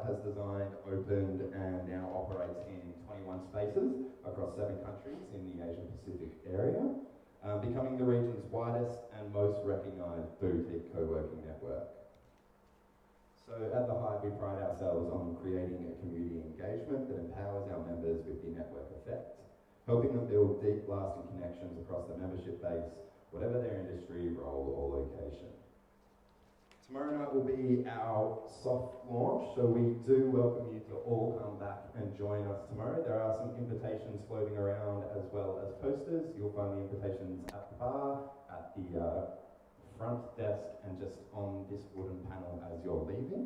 has designed, opened, and now operates in 21 spaces across 7 countries in the Asia Pacific area, becoming the region's widest and most recognised boutique co-working network. So at the Hive, we pride ourselves on creating a community engagement that empowers our members with the network effect, helping them build deep, lasting connections across the membership base, whatever their industry, role, or location. Tomorrow night will be our soft launch, so we do welcome you to all come back and join us tomorrow. There are some invitations floating around as well as posters. You'll find the invitations at the bar, at the front desk, and just on this wooden panel as you're leaving.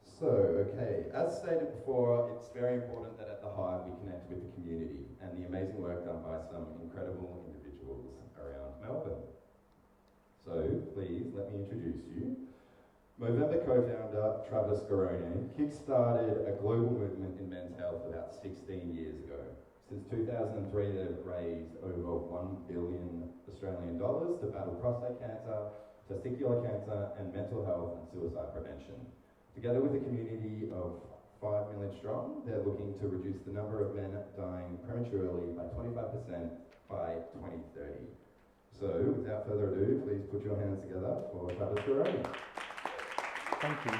So, okay, as stated before, it's very important that at the Hive we connect with the community and the amazing work done by some incredible individuals around Melbourne. So, please, let me introduce you. Movember co-founder Travis Garone kick-started a global movement in men's health about 16 years ago. Since 2003, they've raised over $1 billion Australian to battle prostate cancer, testicular cancer, and mental health and suicide prevention. Together with a community of 5 million strong, they're looking to reduce the number of men dying prematurely by 25% by 2030. So, without further ado, please put your hands together for Travis Garone. Thank you.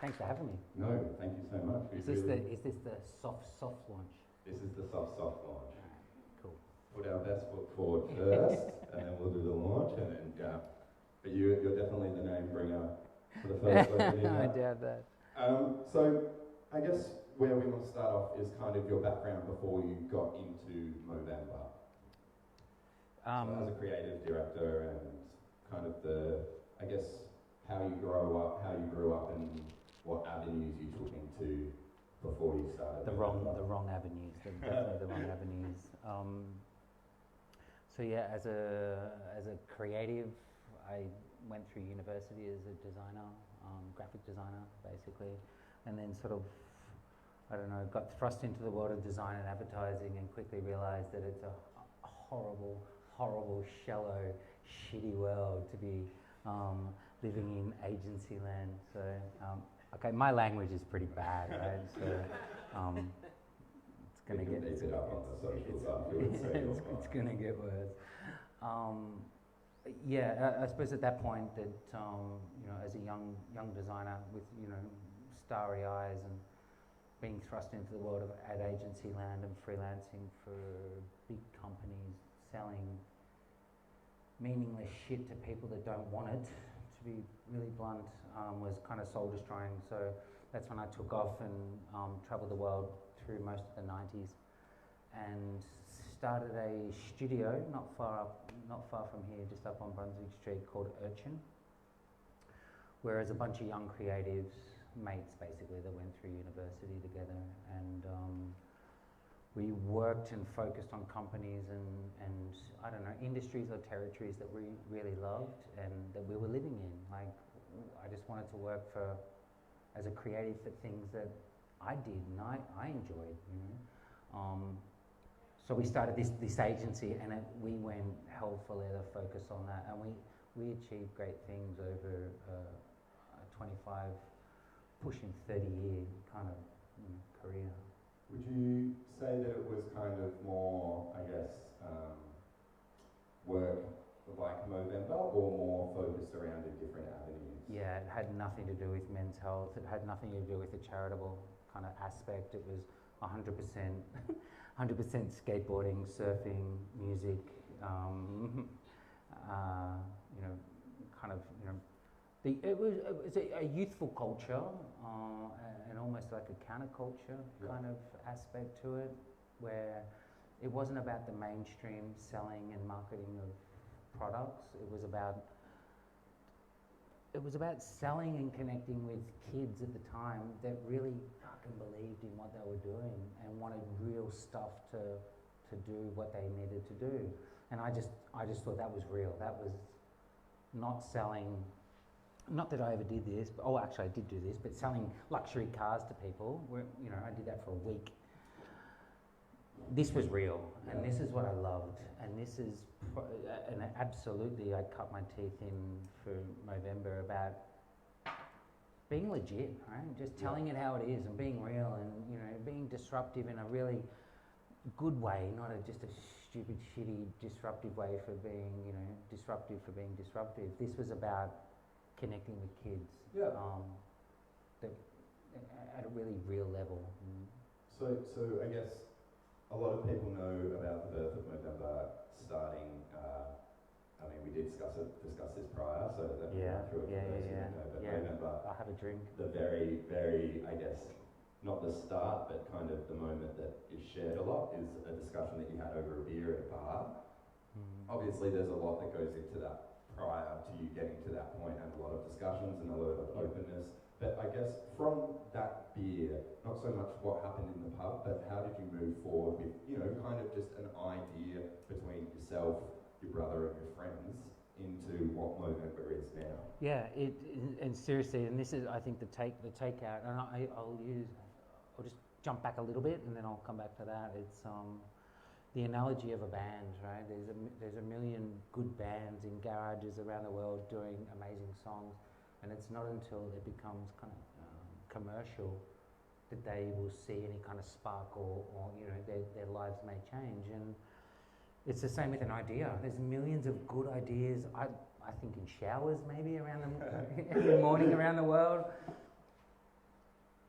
Thanks for having me. No, thank you so much. Is this the soft launch? This is the soft launch. Cool. Put our best foot forward first, and then we'll do the launch, and then but you're definitely the name bringer for the first lesson. I doubt that. So, I guess where we want to start off is kind of your background before you got into Movember. So as a creative director and kind of I guess, how you grew up and what avenues you took into before you started. The wrong avenues, definitely the wrong avenues. So yeah, as a creative, I went through university as a designer, graphic designer basically, and then sort of, I don't know, got thrust into the world of design and advertising and quickly realised that it's a horrible, shallow, shitty world to be living in agency land. So, okay, my language is pretty bad, right? So, it's going to get... It's going to get worse. Yeah, I suppose at that point that, you know, as a young designer with, you know, starry eyes and being thrust into the world of ad agency land and freelancing for big companies, selling meaningless shit to people that don't want it, to be really blunt, was kind of soul destroying. So that's when I took off and travelled the world through most of the 90s and started a studio not far from here, just up on Brunswick Street, called Urchin, where as a bunch of young creatives, mates basically, that went through university together, and we worked and focused on companies and I don't know, industries or territories that we really loved and that we were living in. Like, I just wanted to work as a creative for things that I did and I enjoyed, you know. So we started this agency, and we went hell for leather focus on that, and we achieved great things over a 25, pushing 30-year kind of career. Would you say that it was kind of more, I guess, work like Movember, or more focused around a different avenues? Yeah, it had nothing to do with men's health. It had nothing to do with the charitable kind of aspect. It was 100%, 100% skateboarding, surfing, music. You know, kind of, you know, it was a youthful culture and almost like a counterculture kind of aspect to it, where it wasn't about the mainstream selling and marketing of products. It was about selling and connecting with kids at the time that really fucking believed in what they were doing and wanted real stuff to do what they needed to do. And I just thought that was real. That was not selling. Not that I ever did this, but, actually I did do this, but selling luxury cars to people, you know, I did that for a week. This was real, and this is what I loved, and this is, and absolutely I cut my teeth in for Movember about being legit, right? Just telling it how it is and being real and, you know, being disruptive in a really good way, not just a stupid, shitty, disruptive way for being, you know, disruptive for being disruptive. This was about connecting with kids at a really real level. So I guess a lot of people know about the birth of Movember starting. I mean, we did discuss this prior, so that we went through it for those who don't know. But Movember, I'll have a drink. The very, very, I guess, not the start, but kind of the moment that is shared a lot is a discussion that you had over a beer at a bar. Obviously, there's a lot that goes into that prior to you getting to that point, and a lot of discussions and a lot of openness. But I guess from that beer, not so much what happened in the pub, but how did you move forward with, you know, kind of just an idea between yourself, your brother, and your friends into what Movember is now? Yeah, and seriously, and this is, I think, the takeout, and I'll just jump back a little bit, and then I'll come back to that. It's the analogy of a band, right? There's a million good bands in garages around the world doing amazing songs, and it's not until it becomes kind of commercial that they will see any kind of spark or you know, their lives may change. And it's the same with an idea. There's millions of good ideas, I think in showers maybe around every morning around the world.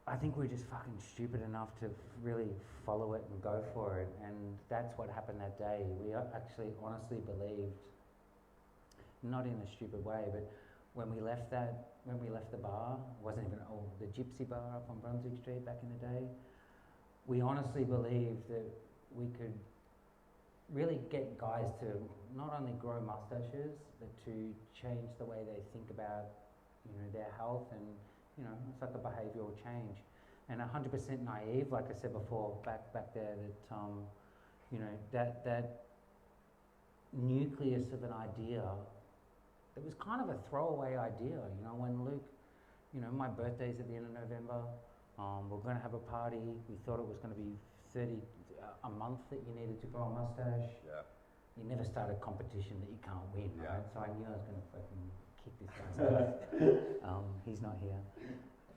I think we're just fucking stupid enough to really follow it and go for it, and that's what happened that day. We actually honestly believed, not in a stupid way, but when we left the bar, it wasn't even the Gypsy Bar up on Brunswick Street back in the day, we honestly believed that we could really get guys to not only grow mustaches, but to change the way they think about, you know, their health, and, you know, it's like a behavioural change. And 100% naive, like I said before, back there, that you know, that nucleus of an idea, it was kind of a throwaway idea. You know, when Luke, you know, my birthday's at the end of November, we're going to have a party. We thought it was going to be a month that you needed to grow a mustache. Yeah. You never start a competition that you can't win, Yeah. right? So I knew I was going to fucking kick this guy's ass. He's not here.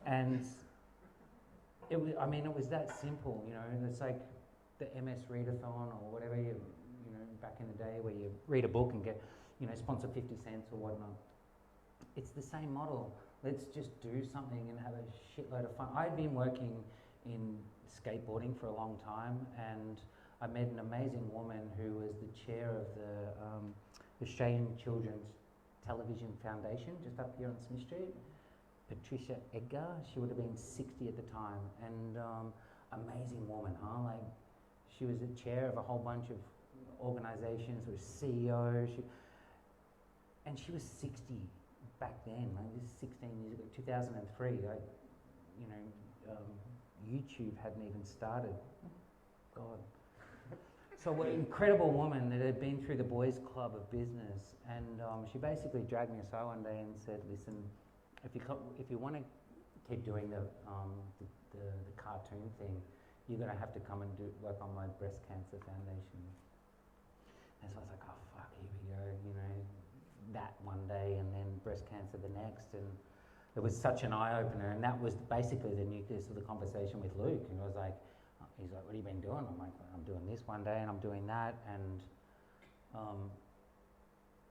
And it was that simple, you know. It's like the MS Readathon or whatever, you know, back in the day where you read a book and get, you know, sponsor 50 cents or whatnot. It's the same model. Let's just do something and have a shitload of fun. I'd been working in skateboarding for a long time, and I met an amazing woman who was the chair of the Australian Children's Television Foundation, just up here on Smith Street. Patricia Edgar, she would have been 60 at the time, and amazing woman, huh? Like, she was the chair of a whole bunch of organisations, was CEO, and she was 60 back then. Like, this is 16 years ago, 2003. You know, YouTube hadn't even started. God. So what an incredible woman that had been through the boys' club of business, and she basically dragged me aside one day and said, "Listen, if you want to keep doing the cartoon thing, you're going to have to come and work on my breast cancer foundation." And so I was like, "Oh fuck, here we go," you know, that one day, and then breast cancer the next, and it was such an eye opener. And that was basically the nucleus of the conversation with Luke. And I was like, he's like, "What have you been doing?" I'm like, "I'm doing this one day, and I'm doing that, and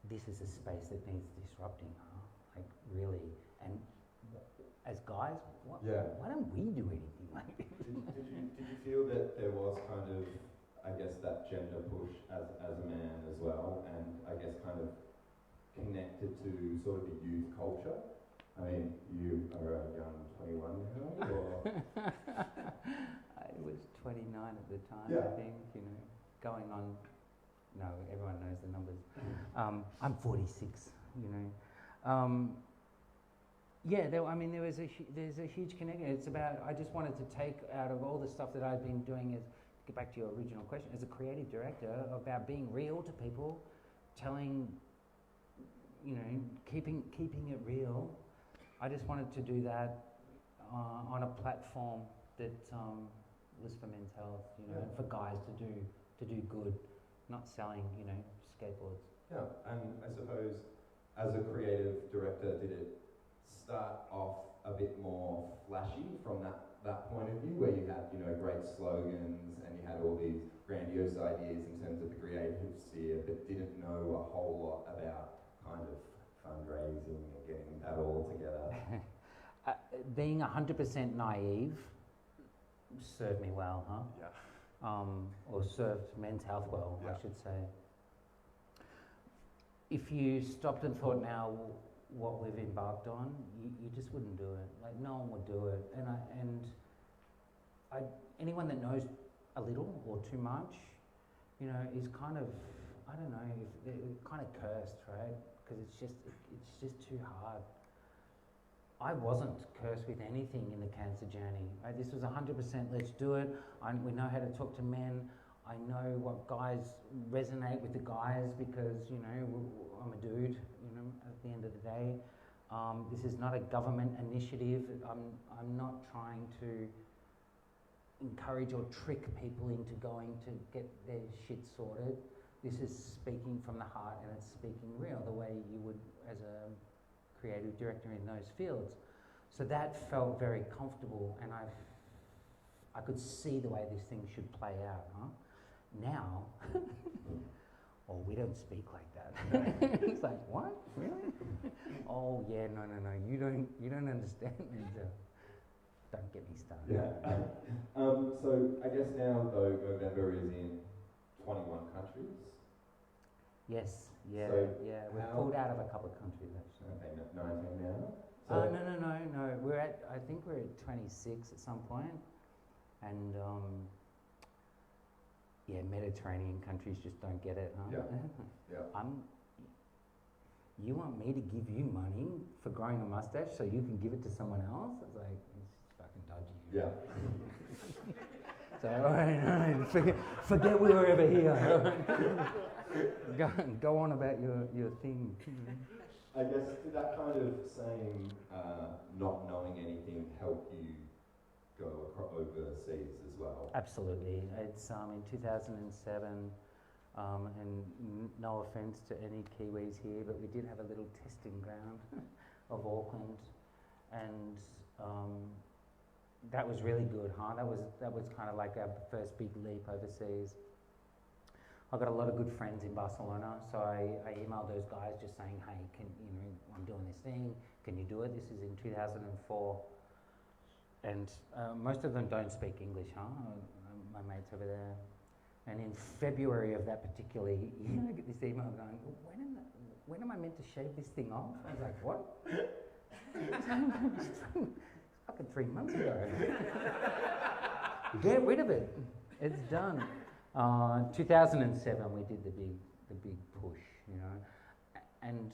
this is a space that needs disrupting, huh? Like, really." And as guys, why don't we do anything like this? Did you feel that there was kind of, I guess, that gender push as a man as well, and I guess kind of connected to sort of the youth culture? I mean, you are a young 21 now, or? I was 29 at the time, Yeah. I think, you know, going on, no, everyone knows the numbers. I'm 46, you know. There's a huge connection. It's about, I just wanted to take out of all the stuff that I've been doing, get back to your original question, as a creative director, about being real to people, telling, you know, keeping it real. I just wanted to do that on a platform that was for men's health, you know, and for guys to do good, not selling, you know, skateboards. Yeah, and I suppose as a creative director, did it start off a bit more flashy from that point of view, where you had, you know, great slogans and you had all these grandiose ideas in terms of the creative sphere, but didn't know a whole lot about kind of fundraising and getting that all together? Being 100% naive served me well, huh? Yeah. Or served Men's Health well, Yeah. I should say. If you stopped and thought now what we've embarked on, you just wouldn't do it. Like, no one would do it. Anyone that knows a little or too much, you know, is kind of, I don't know, kind of cursed, right? Because it's just too hard. I wasn't cursed with anything in the cancer journey. Right? This was 100% let's do it. We know how to talk to men. I know what guys resonate with the guys because, you know, I'm a dude, you know, at the end of the day. This is not a government initiative. I'm not trying to encourage or trick people into going to get their shit sorted. This is speaking from the heart, and it's speaking real, the way you would as a creative director in those fields. So that felt very comfortable, and I could see the way this thing should play out, huh? Now, oh, we don't speak like that. It's like, what? Really? Oh yeah, no, you don't understand. Don't get me started. Yeah. So I guess now though Movember is in 21 countries. Yes. Yeah. So yeah. We've pulled out of a couple of countries actually. Okay, 19 now. So no. I think we're at 26 at some point, and yeah, Mediterranean countries just don't get it, huh? Yeah. Yeah. You want me to give you money for growing a mustache so you can give it to someone else? It's like, it's fucking dodgy. Yeah. So, all right, forget we were ever here. Go on about your thing. I guess did that kind of same not knowing anything help you go overseas as well? Absolutely. It's in 2007, and no offence to any Kiwis here, but we did have a little testing ground of Auckland, and that was really good, huh? That was kind of like our first big leap overseas. I've got a lot of good friends in Barcelona, so I emailed those guys just saying, hey, I'm doing this thing, can you do it? This is in 2004. And most of them don't speak English, huh? My mates over there. And in February of that particular year, I get this email going, when am I meant to shave this thing off? I was like, what? It's fucking 3 months ago. Get rid of it. It's done. 2007, we did the big push, you know, and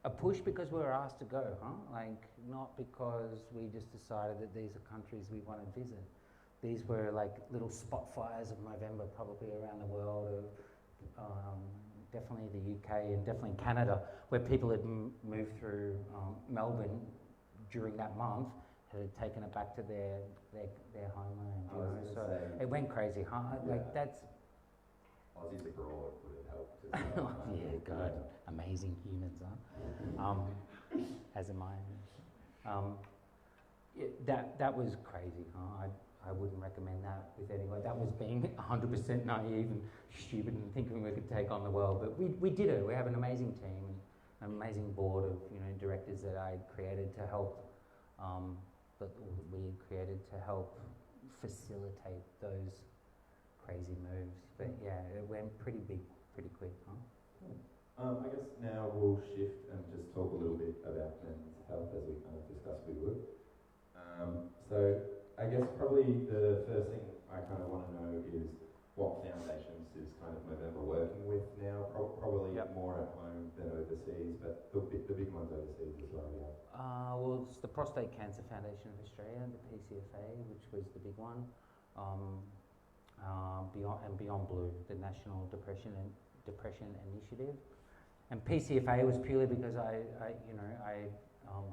a push because we were asked to go, huh? Like, not because we just decided that these are countries we want to visit. These were like little spot fires of Movember probably around the world, definitely the UK and definitely Canada, where people had moved through Melbourne during that month, had taken it back to their homeland, you know. So it went crazy, huh? Yeah. Like that's. Aussies abroad would have helped as well. Yeah, God, amazing humans, huh? As am I. That was crazy, huh? I wouldn't recommend that with anyone. That was being 100% naive and stupid and thinking we could take on the world. But we did it. We have an amazing team, an amazing board of directors that I created to help. That we created to help facilitate those crazy moves. But yeah, it went pretty big, pretty quick, huh? I guess now we'll shift and just talk a little bit about men's health as we kind of discussed we would. So I guess probably the first thing I kind of want to know is what foundations is kind of Movember working with now, probably more at home than overseas, but the big ones overseas as well, yeah. Well, it's the Prostate Cancer Foundation of Australia, the PCFA, which was the big one. Beyond Blue, the National Depression Initiative. And PCFA was purely because I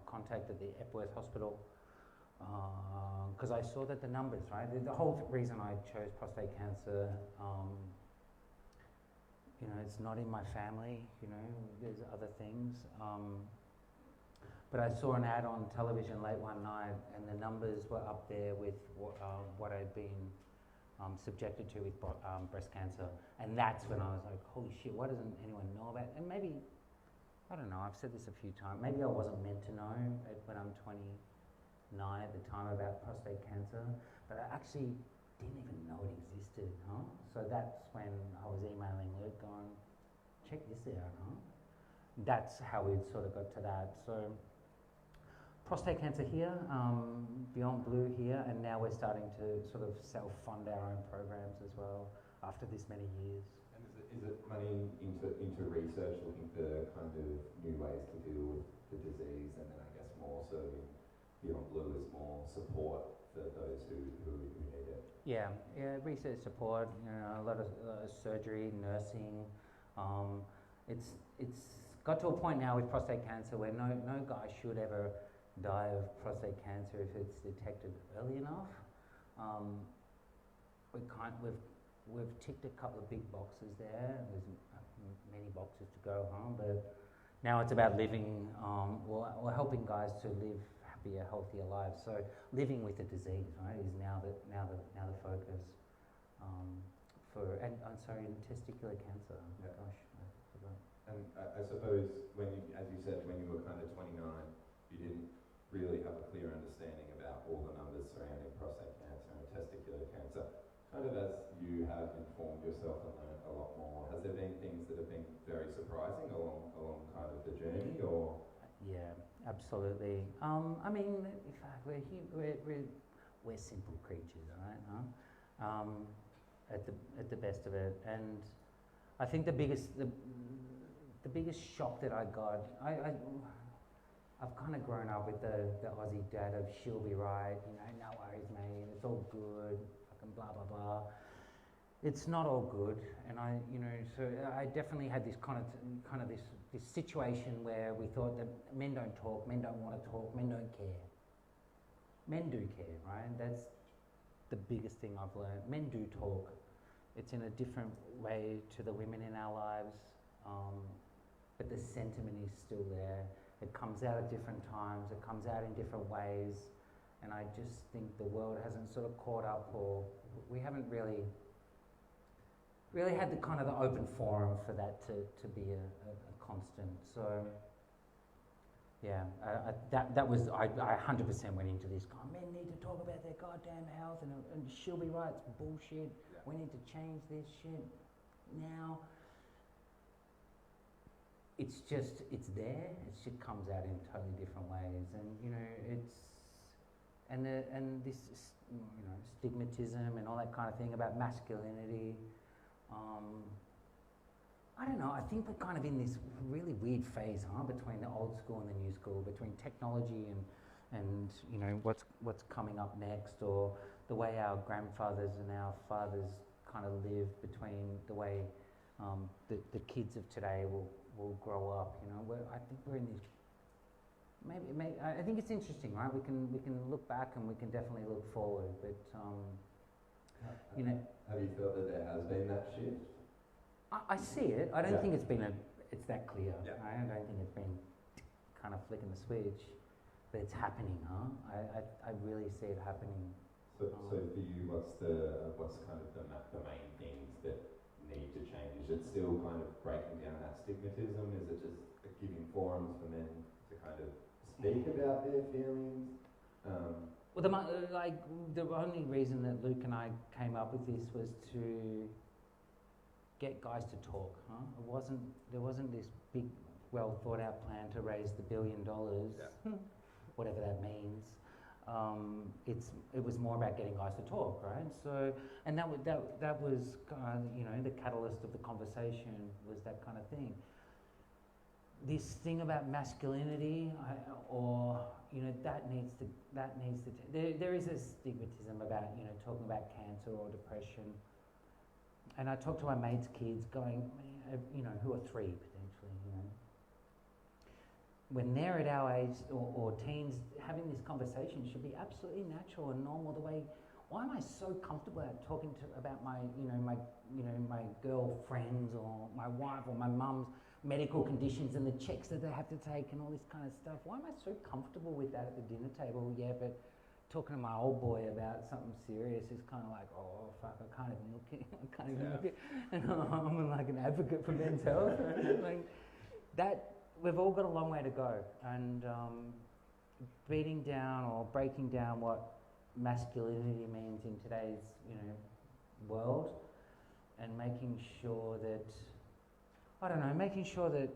contacted the Epworth Hospital because I saw that the numbers, right? The whole reason I chose prostate cancer, it's not in my family, there's other things. But I saw an ad on television late one night, and the numbers were up there with what I'd been subjected to with breast cancer. And that's when I was like, holy shit, why doesn't anyone know about it? And maybe, I don't know, I've said this a few times, maybe I wasn't meant to know when I'm 29 at the time about prostate cancer, but I actually didn't even know it existed, huh? So that's when I was emailing Luke going, check this out, huh? That's how we sort of got to that. So prostate cancer here, Beyond Blue here, and now we're starting to sort of self-fund our own programs as well after this many years. And is it money into research, looking for kind of new ways to deal with the disease, and then I guess more so Beyond Blue is more support for those who need it? Yeah, research support, a lot of surgery, nursing. It's got to a point now with prostate cancer where no guy should ever die of prostate cancer if it's detected early enough. We've ticked a couple of big boxes there. There's many boxes to go, but now it's about living, or helping guys to live happier, healthier lives. So living with the disease, right, is now the focus. And testicular cancer. Yeah. Gosh, I forgot. And I suppose as you said, when you were kind of 29, you didn't really have a clear understanding about all the numbers surrounding prostate cancer and testicular cancer. Kind of as you have informed yourself and learned a lot more, has there been things that have been very surprising along kind of the journey, or? Yeah, absolutely. I mean, we're simple creatures, right? At the best of it, and I think the biggest shock that I got, I've kind of grown up with the Aussie dad of she'll be right, no worries, mate, it's all good, fucking blah blah blah. It's not all good, and so I definitely had this kind of this situation where we thought that men don't talk, men don't want to talk, men don't care. Men do care, right? That's the biggest thing I've learned. Men do talk. It's in a different way to the women in our lives, but the sentiment is still there. It comes out at different times, it comes out in different ways, and I just think the world hasn't sort of caught up, or we haven't really had the kind of the open forum for that to be a constant. So yeah, that was, I 100% went into this, men need to talk about their goddamn health, and she'll be right, it's bullshit, we need to change this shit now. It's just, it's there, it shit comes out in totally different ways, and and this stigmatism and all that kind of thing about masculinity. I don't know, I think we're kind of in this really weird phase, between the old school and the new school, between technology and what's coming up next, or the way our grandfathers and our fathers kind of live, between the way the kids of today will grow up. I think we're in this. Maybe I think it's interesting, right? We can look back and we can definitely look forward, but Have you felt that there has been that shift? I see it. I don't think it's that clear. Yeah. Right? I don't think it's been kind of flicking the switch, but it's happening, I really see it happening. So for you, what's kind of the main things that need to change? Is it still kind of breaking down that stigmatism? Is it just giving forums for men to kind of speak about their feelings? Well, the only reason that Luke and I came up with this was to get guys to talk. There wasn't this big, well thought out plan to raise the $1 billion, whatever that means. It was more about getting guys to talk, right? So, and that was the catalyst of the conversation, was that kind of thing. This thing about masculinity, there is a stigmatism about talking about cancer or depression. And I talk to my mates' kids, going, who are 3 potentially, when they're at our age, or teens, having this conversation should be absolutely natural and normal. Why am I so comfortable at talking about my girlfriends or my wife or my mum's? medical conditions and the checks that they have to take and all this kind of stuff. Why am I so comfortable with that at the dinner table? Yeah, but talking to my old boy about something serious is kind of like, oh fuck, I can't even look at it. I can't even look at it. And I'm like an advocate for men's health. Like that, we've all got a long way to go. And beating down or breaking down what masculinity means in today's, world, and making sure that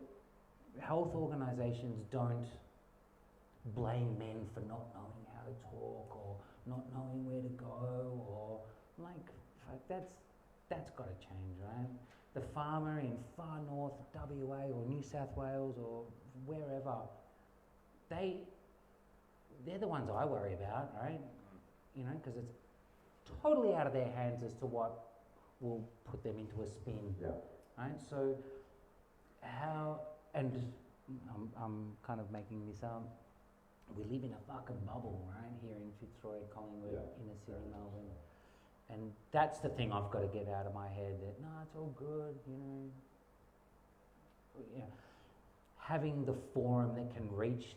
health organisations don't blame men for not knowing how to talk or not knowing where to go, or like, fuck, that's got to change, right? The farmer in far north WA or New South Wales or wherever, they're the ones I worry about, right? Because it's totally out of their hands as to what will put them into a spin, right? So how, and I'm kind of making this up, we live in a fucking bubble, right, here in Fitzroy, Collingwood, inner city Melbourne. And that's the thing I've got to get out of my head, that, no, it's all good, having the forum that can reach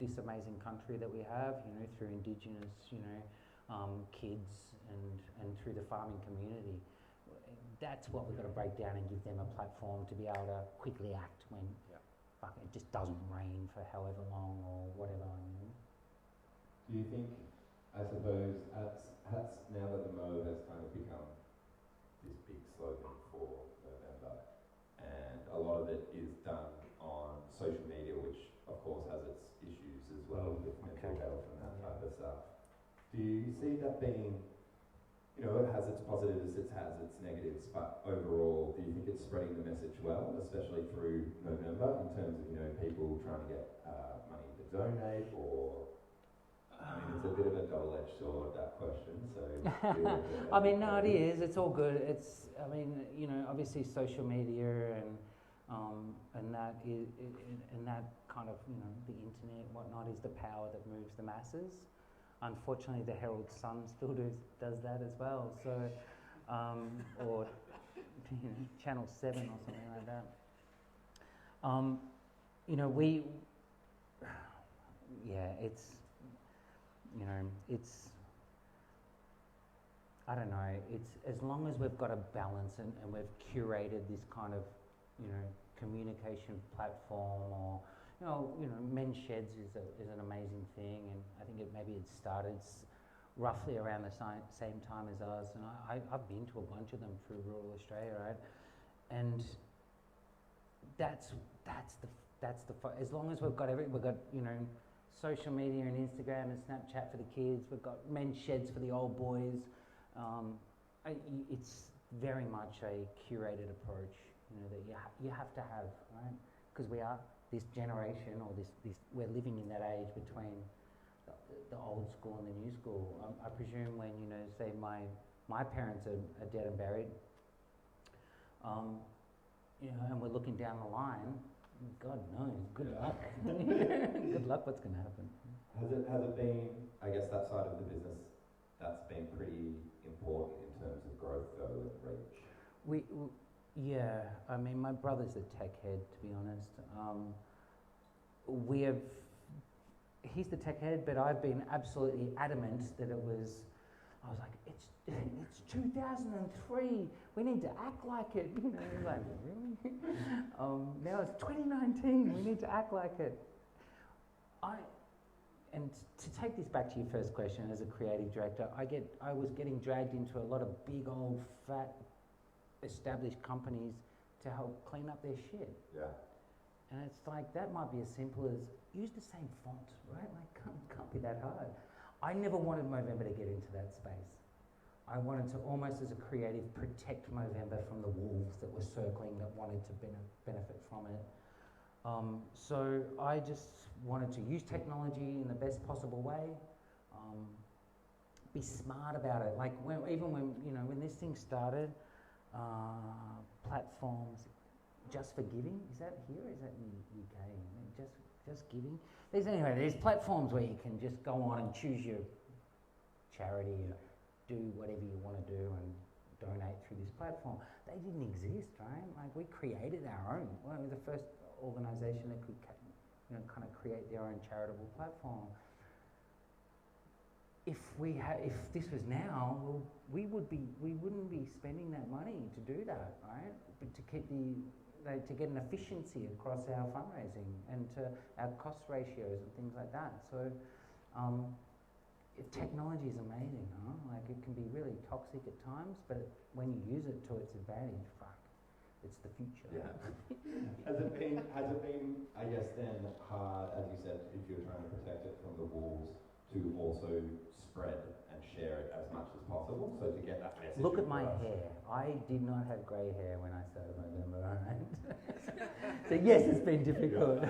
this amazing country that we have, through Indigenous, kids and through the farming community. That's what we've got to break down and give them a platform to be able to quickly act when it just doesn't rain for however long or whatever. Do you think, I suppose, now that the Mo has kind of become this big slogan for Movember, and a lot of it is done on social media, which of course has its issues as well with mental health and that type of stuff. Do you see that being, it has its positives, it has its negatives, but overall, do you think it's spreading the message well, especially through Movember, in terms of, people trying to get money to donate, or, it's a bit of a double-edged sword, that question, so... No, it is, it's all good. It's, obviously social media and that is, and that kind of, the internet, whatnot, is the power that moves the masses. Unfortunately, the Herald Sun still does that as well. So, or Channel 7 or something like that. It's I don't know. It's as long as we've got a balance and we've curated this kind of communication platform, or men's sheds is an amazing thing, and I think maybe it started roughly around the same time as us, and I've been to a bunch of them through rural Australia, right? And that's as long as we've got social media and Instagram and Snapchat for the kids, we've got men's sheds for the old boys. It's very much a curated approach, that you have to have, right? Because we are this generation, or this we're living in that age between the old school and the new school. I presume when say my parents are dead and buried, and we're looking down the line, God knows, good luck. Good luck, what's going to happen? Has it been, I guess, that side of the business that's been pretty important in terms of growth though, and reach? My brother's a tech head, to be honest. He's the tech head, but I've been absolutely adamant that I was like, it's 2003, we need to act like it. Like, really? Now it's 2019, we need to act like it. And to take this back to your first question, as a creative director, I was getting dragged into a lot of big old fat established companies to help clean up their shit. Yeah. And it's like, that might be as simple as use the same font, right? Like, can't be that hard. I never wanted Movember to get into that space. I wanted to, almost as a creative, protect Movember from the wolves that were circling that wanted to benefit from it. So I just wanted to use technology in the best possible way, be smart about it. Like when this thing started, platforms, Just for Giving, is that here? Is that in the UK? Just Giving. There's platforms where you can just go on and choose your charity and do whatever you want to do and donate through this platform. They didn't exist, right? Like we created our own. Well, we were the first organisation that could, kind of create their own charitable platform. If this was now, well, we wouldn't be spending that money to do that, right? But to keep to get an efficiency across our fundraising and to our cost ratios and things like that. So, technology is amazing, huh? Like it can be really toxic at times, but when you use it to its advantage, fuck, it's the future. Yeah. Has it been, I guess then, hard, as you said, if you're trying to protect it from the wolves, to also spread and share it as much as possible, so to get that message. Look at my hair. I did not have grey hair when I started Movember, right? So yes, it's been difficult.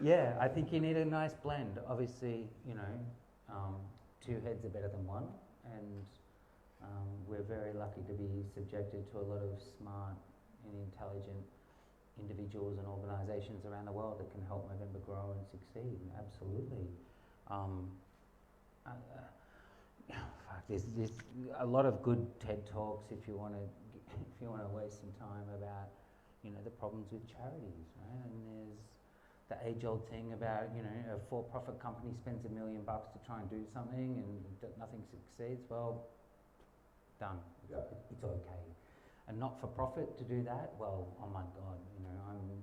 Yeah, I think you need a nice blend. Obviously, two heads are better than one, and we're very lucky to be subjected to a lot of smart and intelligent individuals and organisations around the world that can help Movember grow and succeed. Absolutely. There's a lot of good TED Talks if you want to waste some time about the problems with charities, right? And there's the age-old thing about a for-profit company spends $1 million to try and do something and nothing succeeds. Well, done. Yeah. It's okay. And not for profit to do that. Well, oh my God,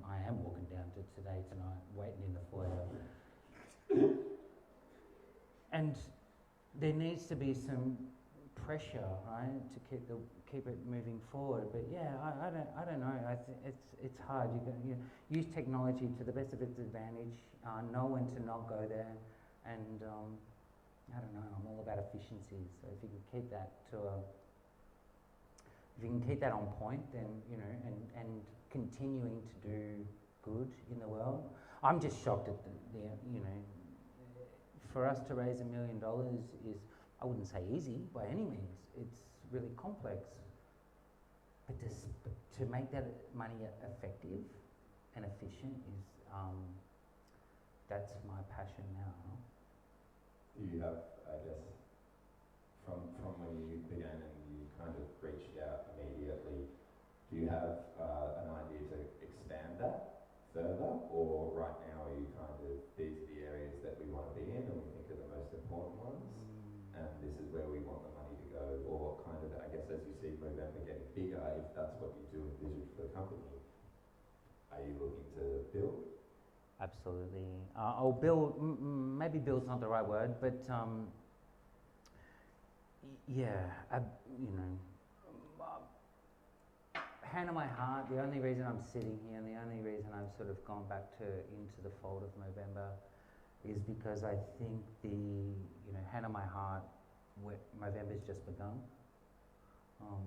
I am walking down to tonight, waiting in the foyer. And there needs to be some pressure, right, to keep it moving forward. But yeah, I don't know. It's hard. You use technology to the best of its advantage. Know when to not go there, and I don't know. I'm all about efficiency. So if you can keep that on point, then and continuing to do good in the world. I'm just shocked at the for us to raise $1 million is, I wouldn't say easy by any means. It's really complex. But to make that money effective and efficient is, that's my passion now. Do you have, I guess, from when you began and you kind of reached out immediately, do you have an idea to expand that further, or right now are you kind of, these are the areas that we want to be in and we think are the most important ones, and this is where we want the money to go, or kind of, I guess as you see Movember getting bigger, if that's what you do envision for the company, are you looking to build? Absolutely. I'll build, maybe build's not the right word, but hand on my heart, the only reason I'm sitting here and the only reason I've sort of gone back into the fold of Movember is because I think hand on my heart, Movember's just begun.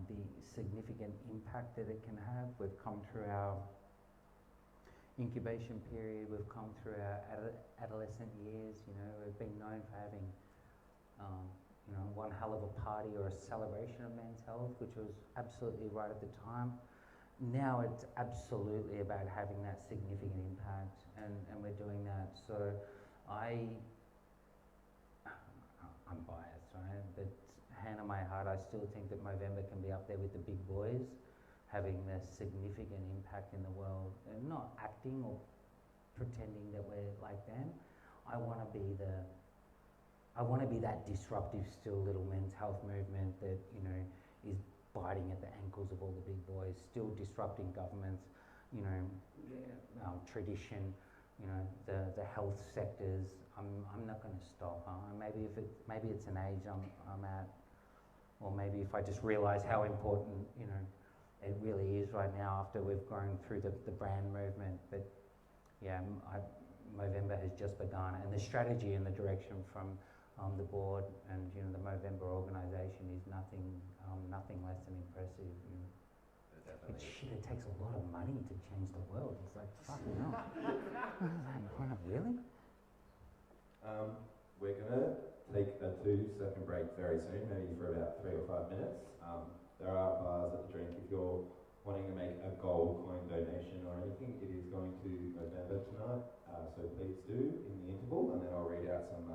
The significant impact that it can have. We've come through our incubation period, we've come through our adolescent years, we've been known for having one hell of a party or a celebration of men's health, which was absolutely right at the time. Now it's absolutely about having that significant impact, and we're doing that. So I'm biased, right? But hand on my heart, I still think that Movember can be up there with the big boys, having this significant impact in the world, and not acting or pretending that we're like them. I want to be that disruptive, still little men's health movement that is biting at the ankles of all the big boys, still disrupting governments, tradition, the health sectors. I'm not going to stop. Maybe it's an age I'm at, or maybe if I just realise how important it really is right now after we've grown through the brand movement. But yeah, Movember has just begun, and the strategy and the direction from the board and the Movember organisation is nothing less than impressive. But shit, it takes a lot of money to change the world. It's like, fucking hell. Really? We're going to take a 2-second break very soon, maybe for about 3 or 5 minutes. There are bars at the drink. If you're wanting to make a gold coin donation or anything, it is going to Movember tonight, so please do in the interval, and then I'll read out some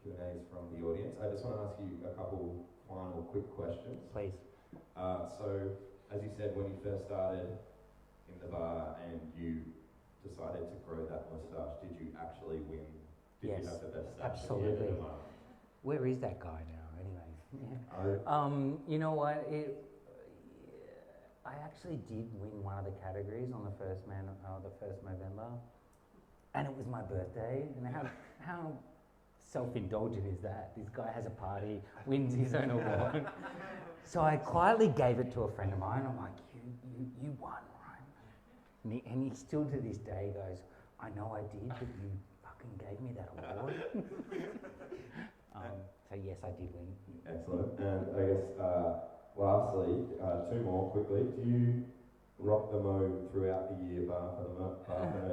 Q&As from the audience. I just want to ask you a couple final quick questions. Please. So, as you said, when you first started in the bar and you decided to grow that moustache, did you actually win? Did Yes, you have the best stash absolutely. at the end of the month? Where is that guy now, anyway? Oh. You know what? I actually did win one of the categories on the first Movember, and it was my birthday. And how self-indulgent is that? This guy has a party, wins his own award. So I quietly gave it to a friend of mine. I'm like, you won, right? And he still to this day goes, I know I did, but you fucking gave me that award. So yes, I did win. Excellent. And I guess lastly, two more quickly. Do you rock the mo throughout the year bar for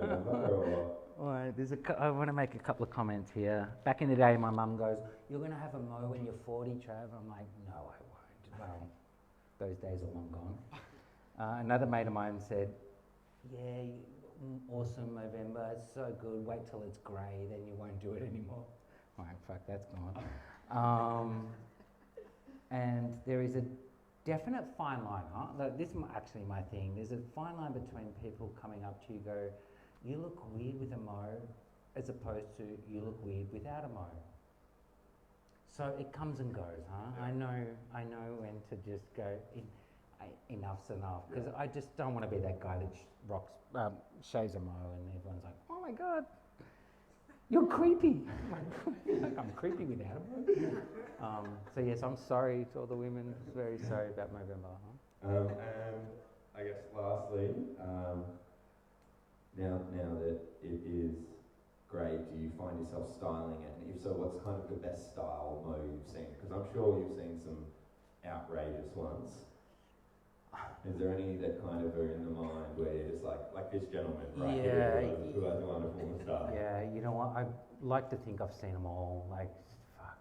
November or? All right, I want to make a couple of comments here. Back in the day, my mum goes, "You're going to have a mo when you're 40, Trav." I'm like, "No, I won't." Well, those days are long gone. Another mate of mine said, "Yeah, awesome Movember. It's so good. Wait till it's grey, then you won't do it anymore." I'm like, fuck, that's gone. And there is a definite fine line, huh? This is actually my thing. There's a fine line between people coming up to you go, you look weird with a mo, as opposed to you look weird without a mo. So it comes and goes, huh? I know when to just go, enough's enough, because I just don't want to be that guy that shows a mo and everyone's like, oh my God, you're creepy. I'm creepy without a mo. So yes, I'm sorry to all the women, very sorry about Movember. Huh? And I guess lastly, now that it is grey, do you find yourself styling it? And if so, what's kind of the best style mo you've seen? Because I'm sure you've seen some outrageous ones. Is there any that kind of are in the mind where you're just like this gentleman right here who has a wonderful moustache? Yeah, you know what? I like to think I've seen them all. Like, fuck,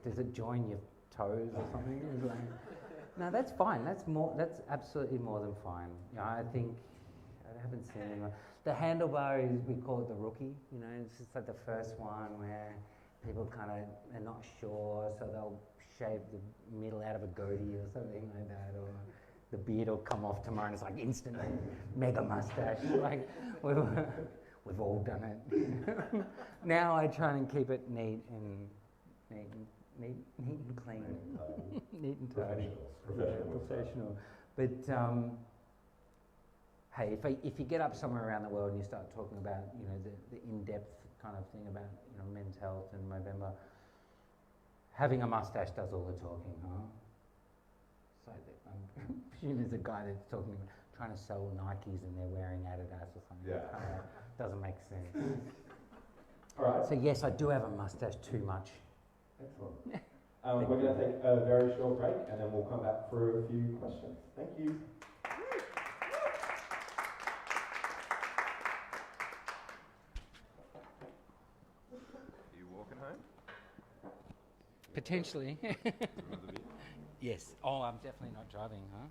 does it join your toes or something? Like, no, that's fine. That's absolutely more than fine. You know, I think I haven't seen anyone. The handlebar is, we call it the rookie. You know, it's just like the first one where people kind of are not sure, so they'll shave the middle out of a goatee or something like that, or the beard will come off tomorrow and it's like instant mega mustache. Like we've all done it. Now I try and keep it neat and clean. Neat and tidy. Professional. But hey, if you get up somewhere around the world and you start talking about, you know, the in-depth kind of thing about, you know, men's health and Movember, having a mustache does all the talking, huh? So I'm assuming there's a guy that's trying to sell Nikes and they're wearing Adidas or something. Yeah. Doesn't make sense. All right. So yes, I do have a mustache too much. Excellent. We're going to take a very short break and then we'll come back for a few questions. Thank you. Are you walking home? Potentially. Yes. Oh, I'm definitely not driving, huh?